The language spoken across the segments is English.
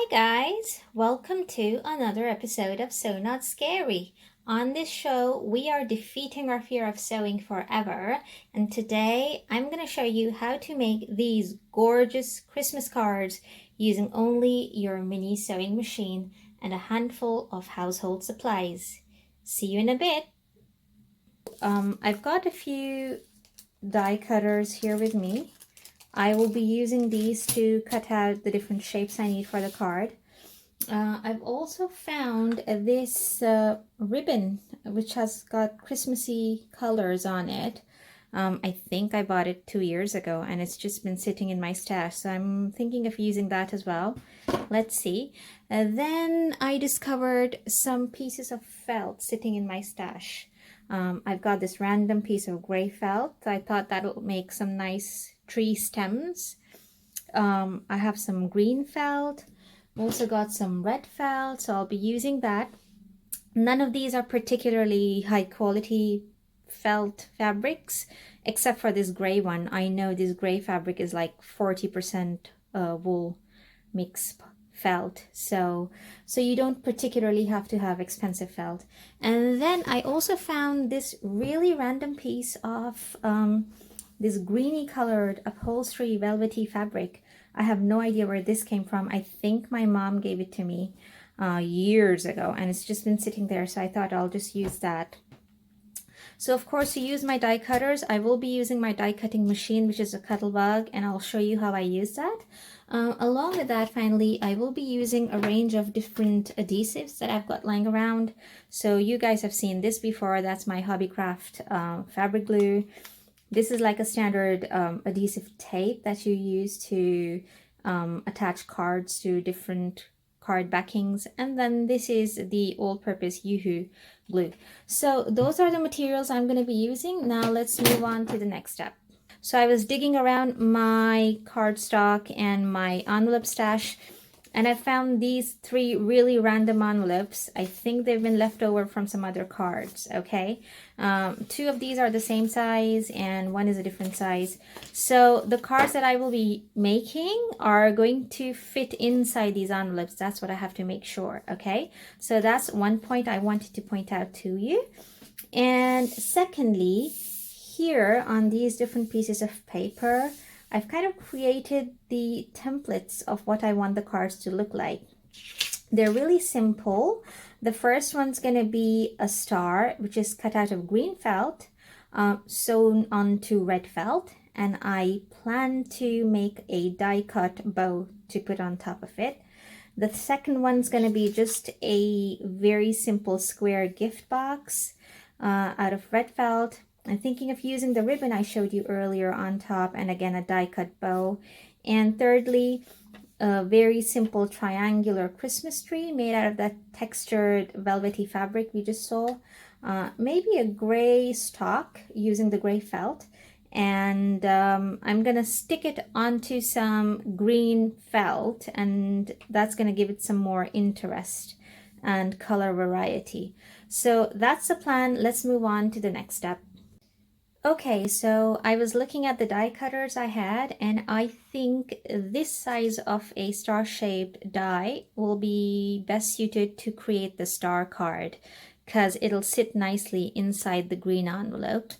guys, welcome to another episode of Sew Not Scary. On this show, we are defeating our fear of sewing forever, and today I'm going to show you how to make these gorgeous Christmas cards using only your mini sewing machine and a handful of household supplies. See you in a bit. I've got a few die cutters here with me. I will be using these to cut out the different shapes I need for the card. I've also found this ribbon which has got Christmassy colors on it. I think I bought it 2 years ago and it's just been sitting in my stash, so I'm thinking of using that as well. Let's see. Then I discovered some pieces of felt sitting in my stash. I've got this random piece of gray felt. I thought that'll make some nice tree stems. I have some green felt. Also got some red felt, so I'll be using that. None of these are particularly high quality felt fabrics, except for this gray one. I know this gray fabric is like 40% wool mix felt, so you don't particularly have to have expensive felt. And then I also found this really random piece of this greeny colored upholstery velvety fabric. I have no idea where this came from. I think my mom gave it to me years ago and it's just been sitting there, so I thought I'll just use that. So of course, to use my die cutters, I will be using my die cutting machine, which is a Cuttlebug, and I'll show you how I use that. Along with that, finally, I will be using a range of different adhesives that I've got lying around. So you guys have seen this before. That's my Hobbycraft fabric glue. This is like a standard adhesive tape that you use to attach cards to different card backings. And then this is the all-purpose Yoo-hoo glue. So those are the materials I'm going to be using. Now let's move on to the next step. So I was digging around my cardstock and my envelope stash, and I found these 3 really random envelopes. I think they've been left over from some other cards, okay? 2 of these are the same size and 1 is a different size. So the cards that I will be making are going to fit inside these envelopes. That's what I have to make sure, okay? So that's one point I wanted to point out to you. And secondly, here on these different pieces of paper, I've kind of created the templates of what I want the cards to look like. They're really simple. The first one's going to be a star, which is cut out of green felt, sewn onto red felt, and I plan to make a die cut bow to put on top of it. The second one's going to be just a very simple square gift box out of red felt. I'm thinking of using the ribbon I showed you earlier on top, and again a die cut bow. And thirdly, a very simple triangular Christmas tree made out of that textured velvety fabric we just saw. Maybe a gray stalk using the gray felt. And I'm gonna stick it onto some green felt, and that's gonna give it some more interest and color variety. So that's the plan. Let's move on to the next step. Okay, so I was looking at the die cutters I had, and I think this size of a star-shaped die will be best suited to create the star card because it'll sit nicely inside the green envelope.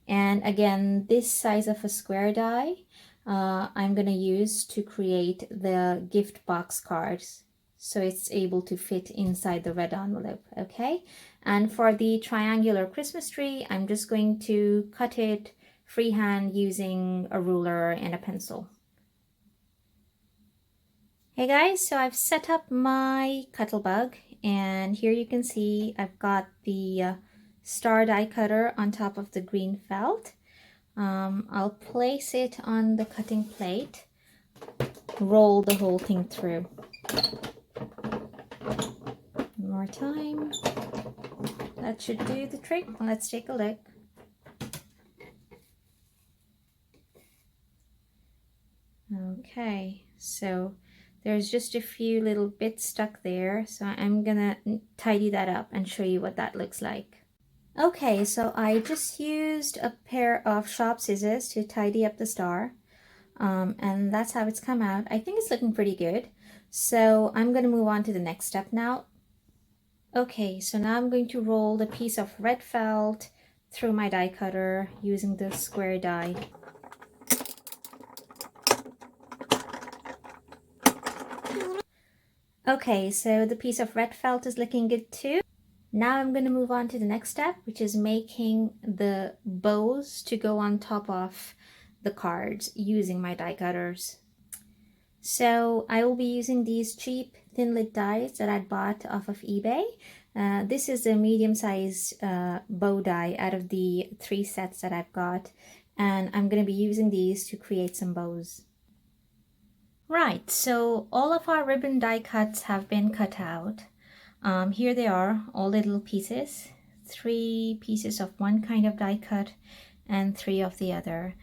And again, this size of a square die I'm going to use to create the gift box cards, so it's able to fit inside the red envelope, okay? And for the triangular Christmas tree, I'm just going to cut it freehand using a ruler and a pencil. Hey guys, so I've set up my Cuttlebug, and here you can see I've got the star die cutter on top of the green felt. I'll place it on the cutting plate, roll the whole thing through. One more time. That should do the trick. Let's take a look. Okay, so there's just a few little bits stuck there, so I'm gonna tidy that up and show you what that looks like. Okay, so I just used a pair of sharp scissors to tidy up the star, and that's how it's come out. I think it's looking pretty good. So I'm going to move on to the next step now. Okay, so now I'm going to roll the piece of red felt through my die cutter using the square die. Okay, so the piece of red felt is looking good too. Now I'm going to move on to the next step, which is making the bows to go on top of the cards using my die cutters. So I will be using these cheap thin lid dies that I bought off of eBay. This is a medium-sized bow die out of the 3 sets that I've got, and I'm going to be using these to create some bows. Right, so all of our ribbon die cuts have been cut out. Here they are, all the little pieces. 3 pieces of one kind of die cut and 3 of the other.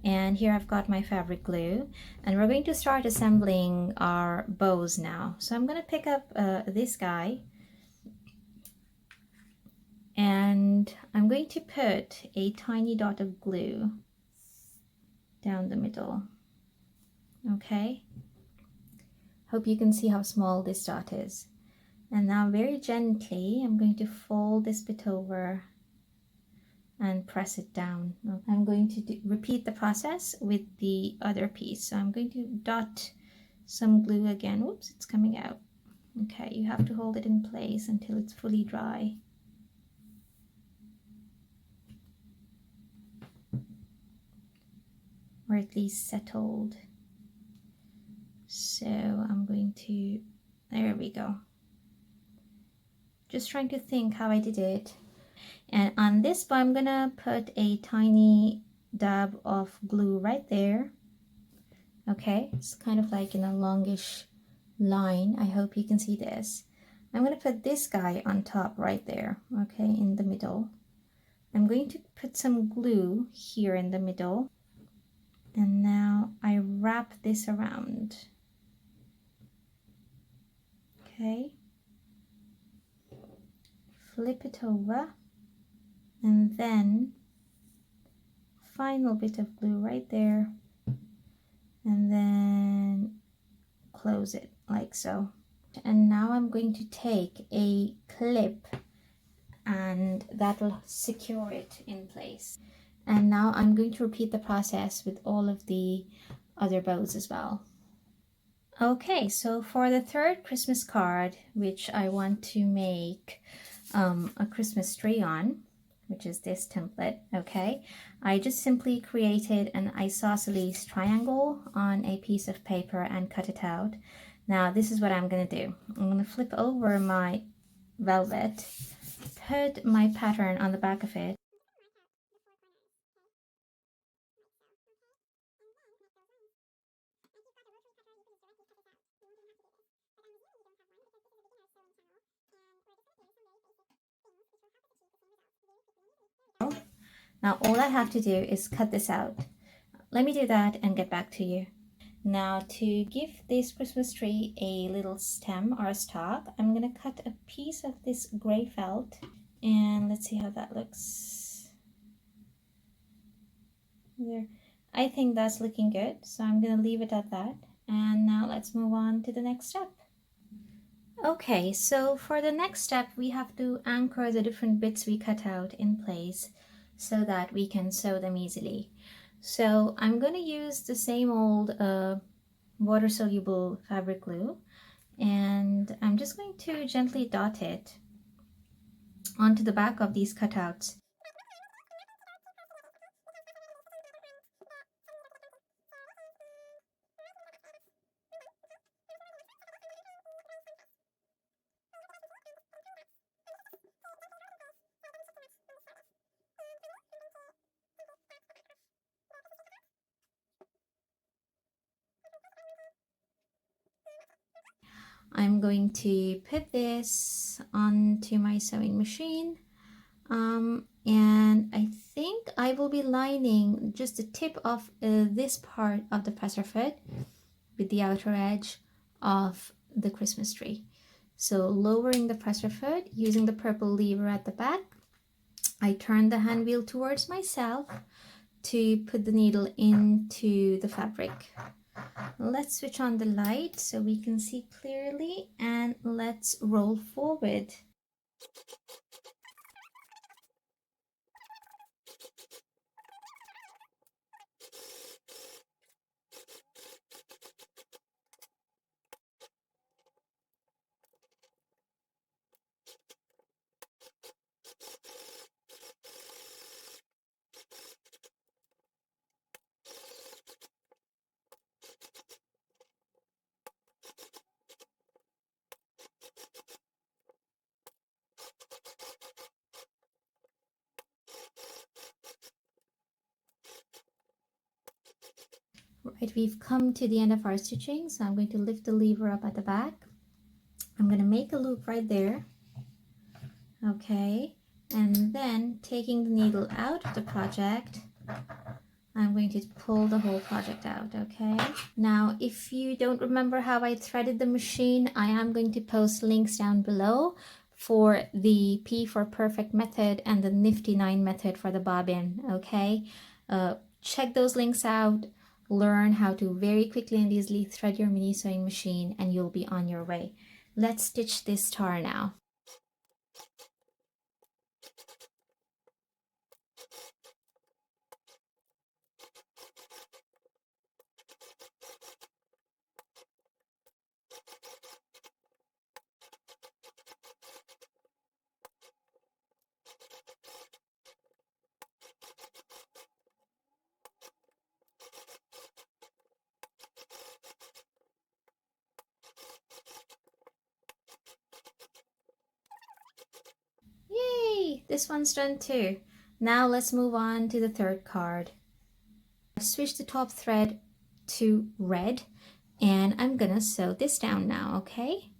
And here I've got my fabric glue, and we're going to start assembling our bows now. So I'm going to pick up this guy, and I'm going to put a tiny dot of glue down the middle. Okay, hope you can see how small this dot is. And now very gently I'm going to fold this bit over and press it down. I'm going to repeat the process with the other piece. So I'm going to dot some glue again. Whoops, it's coming out. Okay, you have to hold it in place until it's fully dry. Or at least settled. So I'm going to, there we go. Just trying to think how I did it. And on this bow, I'm gonna put a tiny dab of glue right there. Okay, it's kind of like in a longish line. I hope you can see this. I'm gonna put this guy on top right there, okay, in the middle. I'm going to put some glue here in the middle. And now I wrap this around. Okay. Flip it over, and then final bit of glue right there, and then close it like so. And now I'm going to take a clip, and that will secure it in place. And now I'm going to repeat the process with all of the other bows as well. Okay, so for the third Christmas card, which I want to make a Christmas tree on, which is this template, okay, I just simply created an isosceles triangle on a piece of paper and cut it out. Now this is what I'm going to do. I'm going to flip over my velvet, put my pattern on the back of it, now all I have to do is cut this out. Let me do that and get back to you. Now to give this Christmas tree a little stem or a stalk, I'm going to cut a piece of this gray felt, and let's see how that looks. There, I think that's looking good, so I'm going to leave it at that. And now let's move on to the next step. Okay, so for the next step, we have to anchor the different bits we cut out in place so that we can sew them easily. So I'm going to use the same old water-soluble fabric glue, and I'm just going to gently dot it onto the back of these cutouts. I'm going to put this onto my sewing machine, and I think I will be lining just the tip of this part of the presser foot with the outer edge of the Christmas tree. So lowering the presser foot using the purple lever at the back, I turn the hand wheel towards myself to put the needle into the fabric. Let's switch on the light so we can see clearly, and let's roll forward. Right, we've come to the end of our stitching, so I'm going to lift the lever up at the back. I'm going to make a loop right there. Okay, and then taking the needle out of the project, I'm going to pull the whole project out. Okay, now if you don't remember how I threaded the machine, I am going to post links down below for the P for Perfect method and the Nifty 9 method for the bobbin. Okay, check those links out, learn how to very quickly and easily thread your mini sewing machine, and you'll be on your way. Let's stitch this star now. Yay! This one's done too. Now let's move on to the third card. I've switched the top thread to red, and I'm gonna sew this down now, okay?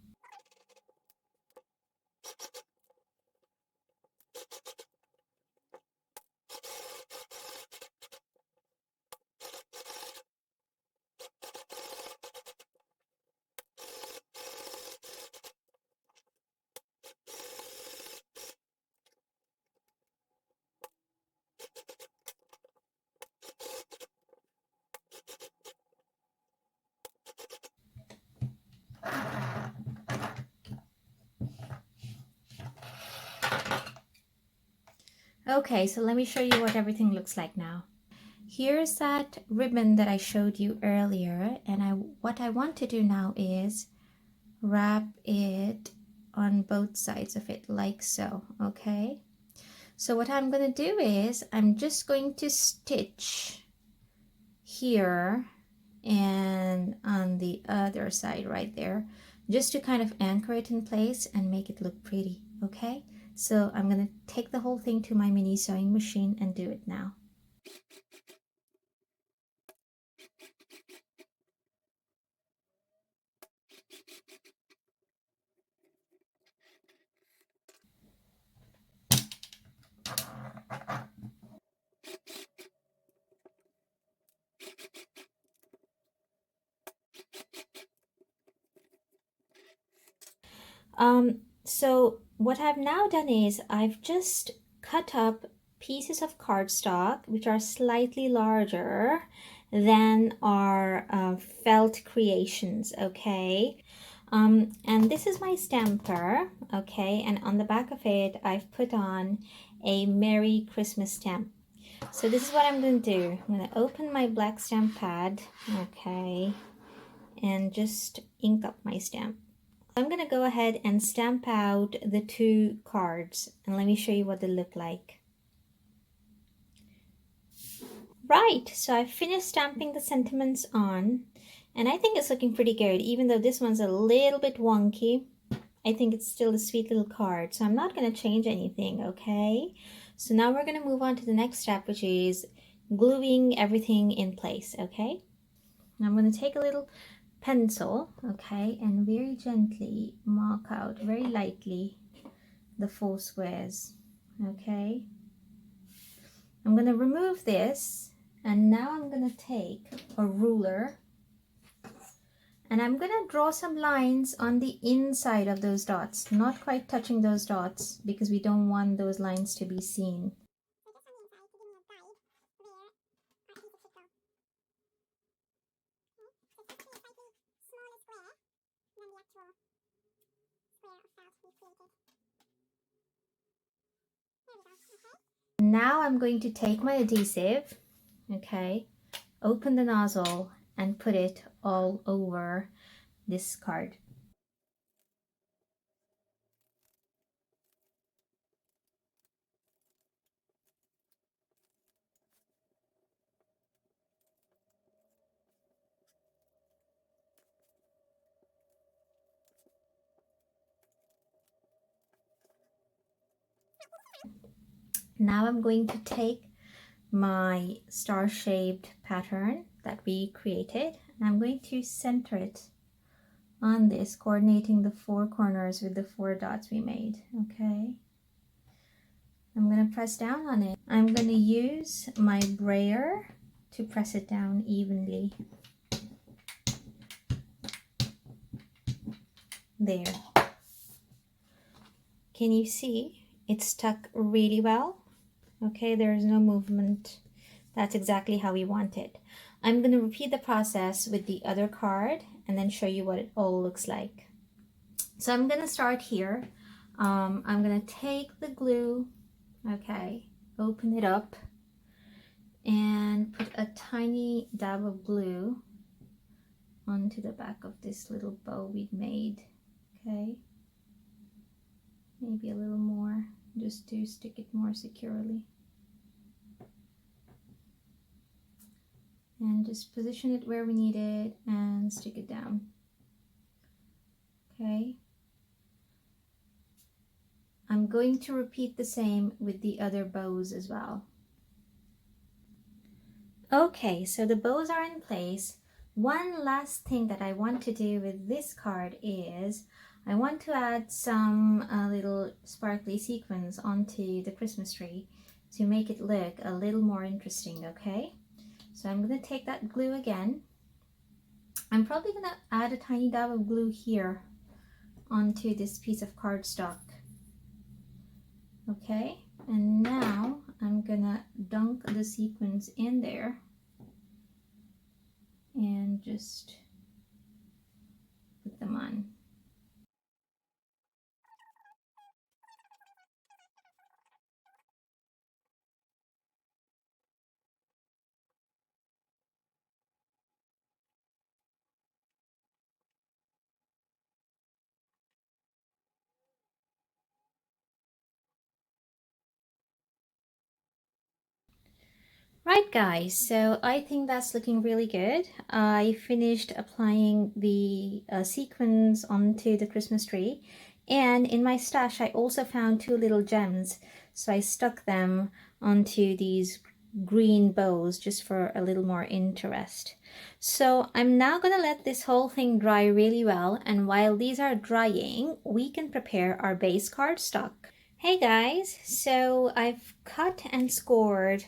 Okay, so let me show you what everything looks like now. Here's that ribbon that I showed you earlier, and what I want to do now is wrap it on both sides of it like so, okay? So what I'm going to do is I'm just going to stitch here and on the other side right there, just to kind of anchor it in place and make it look pretty, okay? So I'm going to take the whole thing to my mini sewing machine and do it now. So what I've now done is I've just cut up pieces of cardstock which are slightly larger than our felt creations, okay? And this is my stamper, okay? And on the back of it, I've put on a Merry Christmas stamp. So this is what I'm going to do. I'm going to open my black stamp pad, okay, and just ink up my stamp. I'm going to go ahead and stamp out the two cards, and let me show you what they look like. Right, so I finished stamping the sentiments on, and I think it's looking pretty good, even though this one's a little bit wonky. I think it's still a sweet little card, so I'm not going to change anything, okay? So now we're going to move on to the next step, which is gluing everything in place, okay? Now I'm going to take a little pencil, okay, and very gently mark out very lightly the 4 squares, okay. I'm going to remove this, and now I'm going to take a ruler and I'm going to draw some lines on the inside of those dots, not quite touching those dots because we don't want those lines to be seen. Now I'm going to take my adhesive, okay, open the nozzle and put it all over this card. Now I'm going to take my star-shaped pattern that we created and I'm going to center it on this, coordinating the four corners with the four dots we made. Okay, I'm going to press down on it. I'm going to use my brayer to press it down evenly. There. Can you see? It's stuck really well. Okay, there's no movement. That's exactly how we want it. I'm going to repeat the process with the other card and then show you what it all looks like. So I'm going to start here. I'm going to take the glue, okay, open it up and put a tiny dab of glue onto the back of this little bow we'd made. Okay, maybe a little more just to stick it more securely. And just position it where we need it and stick it down. Okay. I'm going to repeat the same with the other bows as well. Okay, so the bows are in place. One last thing that I want to do with this card is I want to add some little sparkly sequins onto the Christmas tree to make it look a little more interesting, okay? So I'm going to take that glue again. I'm probably going to add a tiny dab of glue here onto this piece of cardstock. Okay, and now I'm going to dunk the sequins in there and just put them on. Right guys, so I think that's looking really good. I finished applying the sequins onto the Christmas tree, and in my stash I also found two little gems, so I stuck them onto these green bows just for a little more interest. So I'm now gonna let this whole thing dry really well, and while these are drying we can prepare our base cardstock. Hey guys, so I've cut and scored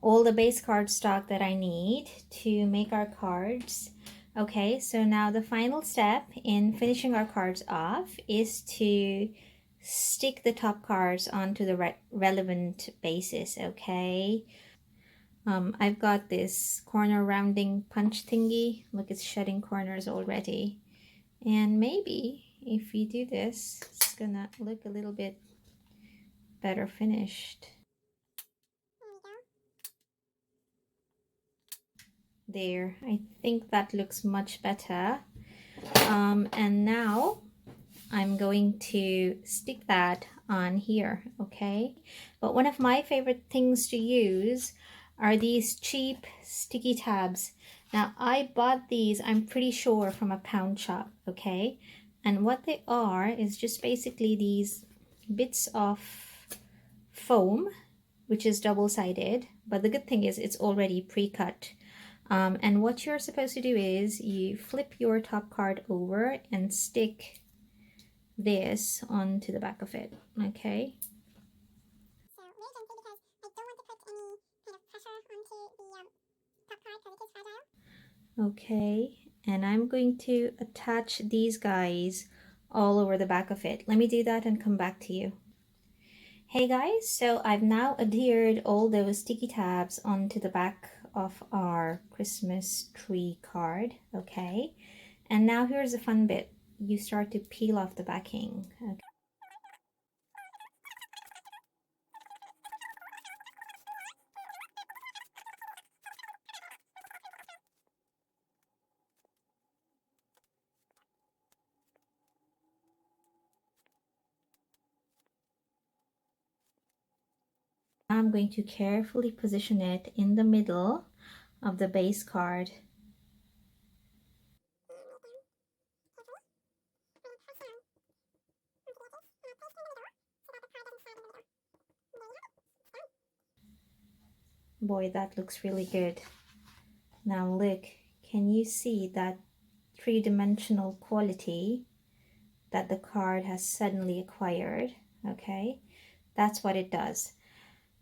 all the base cardstock that I need to make our cards. Okay, so now the final step in finishing our cards off is to stick the top cards onto the relevant bases, okay? I've got this corner rounding punch thingy. Look, it's shedding corners already. And maybe if we do this, it's gonna look a little bit better finished. There, I think that looks much better. And now I'm going to stick that on here, okay? But one of my favorite things to use are these cheap sticky tabs. Now I bought these, I'm pretty sure, from a pound shop, okay? And what they are is just basically these bits of foam, which is double-sided, but the good thing is it's already pre-cut. And what you're supposed to do is you flip your top card over and stick this onto the back of it, okay? So very gently, because I don't want to put any kind of pressure onto the top card because it is fragile. Okay, and I'm going to attach these guys all over the back of it. Let me do that and come back to you. Hey guys, so I've now adhered all those sticky tabs onto the back of our Christmas tree card, okay? And now here's the fun bit. you start to peel off the backing. Okay. I'm going to carefully position it in the middle of the base card. Boy, that looks really good. Now look, can you see that three-dimensional quality that the card has suddenly acquired? Okay, that's what it does.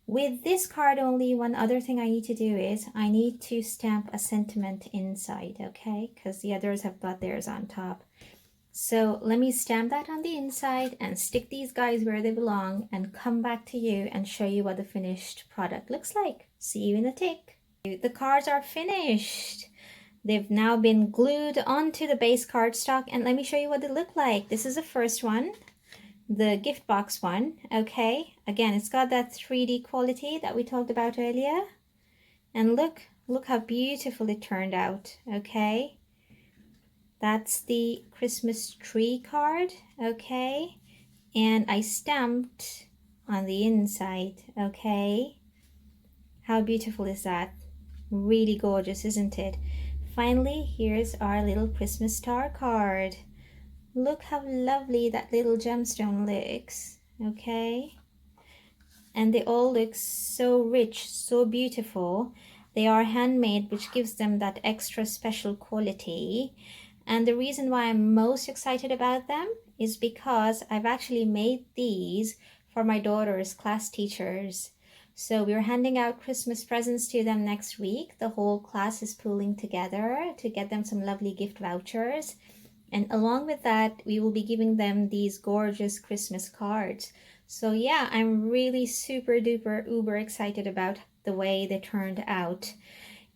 With this card only, one other thing I need to do is I need to stamp a sentiment inside, okay? Because the others have got theirs on top. So let me stamp that on the inside and stick these guys where they belong and come back to you and show you what the finished product looks like. See you in a tick. The cards are finished. They've now been glued onto the base cardstock, and let me show you what they look like. This is the first one, the gift box one. Okay, again, it's got that 3D quality that we talked about earlier, and look how beautiful it turned out. Okay, that's the Christmas tree card. Okay, and I stamped on the inside. Okay, how beautiful is that? Really gorgeous, isn't it? Finally, here's our little Christmas star card. Look how lovely that little gemstone looks. Okay, and they all look so rich, so beautiful. They are handmade, which gives them that extra special quality. And the reason why I'm most excited about them is because I've actually made these for my daughter's class teachers. So we're handing out Christmas presents to them next week. The whole class is pooling together to get them some lovely gift vouchers. And along with that, we will be giving them these gorgeous Christmas cards. So yeah, I'm really super duper uber excited about the way they turned out.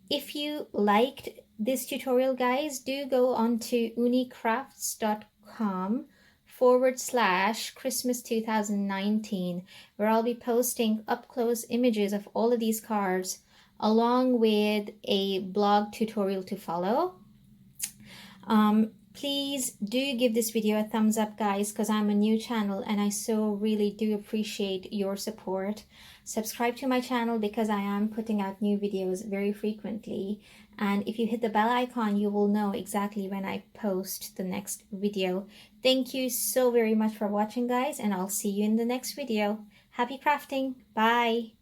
If you liked this tutorial, guys, do go on to ooniCrafts.com/Christmas 2019, where I'll be posting up close images of all of these cards along with a blog tutorial to follow. Please do give this video a thumbs up, guys, because I'm a new channel and I so really do appreciate your support. Subscribe to my channel because I am putting out new videos very frequently. And if you hit the bell icon, you will know exactly when I post the next video. Thank you so very much for watching, guys, and I'll see you in the next video. Happy crafting. Bye.